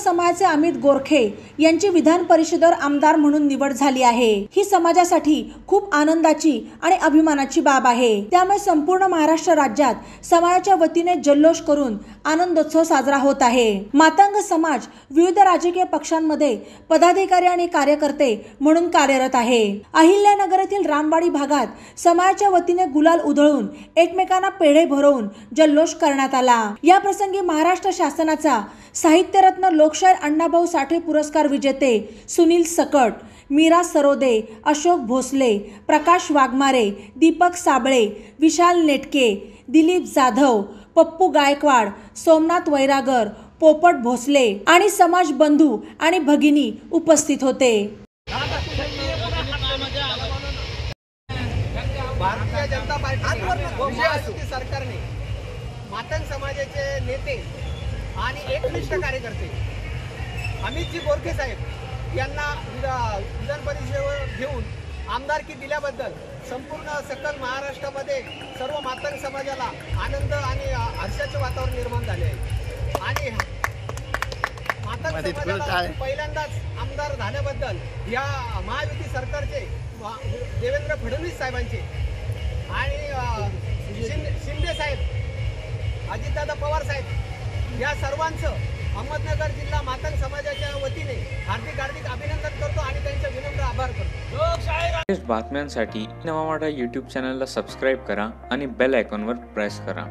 समाजाचे अमित गोरखे यांची विधान परिषदेवर आमदार म्हणून निवड झाली आहे। ही समाजासाठी खूप आनंदाची आणि अभिमानाची बाब आहे। त्यामुळे संपूर्ण महाराष्ट्र राज्यात समाजाच्या वतीने जल्लोष करून आनंदोत्सव साजरा होत आहे। मातंग समाज विविध राजकीय पक्षांमध्ये पदाधिकारी आणि कार्यकर्ते म्हणून कार्यरत आहे। अहिल्यानगर येथील रामवाडी भागात समाजाच्या वतीने गुलाल उधळून एकमेकांना पेढे भरवून जल्लोष करण्यात आला। या प्रसंगी महाराष्ट्र शासनाचा साहित्यरत्न लोकशाहीर अण्णाभाऊ साठे पुरस्कार विजेते सुनील सकट, मीरा सरोदे, अशोक भोसले, प्रकाश वाघमारे, दीपक साबळे, विशाल नेटके, दिलीप जाधव, पप्पू गायकवाड, सोमनाथ वैरागर, पोपट भोसले आणि समाज बंधू आणि भगिनी उपस्थित होते। भारतीय जनता पार्टी सरकारने मातंग समाजाचे नेते आणि एकनिष्ठ कार्यकर्ते अमितजी गोरखे साहेब यांना विधान परिषदेवर घेऊन आमदारकी दिल्याबद्दल संपूर्ण सकल महाराष्ट्रामध्ये सर्व मातंग समाजाला आनंद आणि हर्षाचे वातावरण निर्माण झाले आहे। आणि मातंग समाजाला पहिल्यांदाच आमदार झाल्याबद्दल या महायुती सरकारचे देवेंद्र फडणवीस साहेबांचे आणि शिंदे साहेब, अजितदादा पवार साहेब या सर्वांचं अहमदनगर जिल्हा मातंग समाजाच्या वतीने हार्दिक अभिनंदन करतो आणि त्यांचे विनम्र आभार करतो। बातम्यांसाठी नवा मराठा YouTube चॅनलला सबस्क्राईब करा आणि बेल आयकॉनवर प्रेस करा।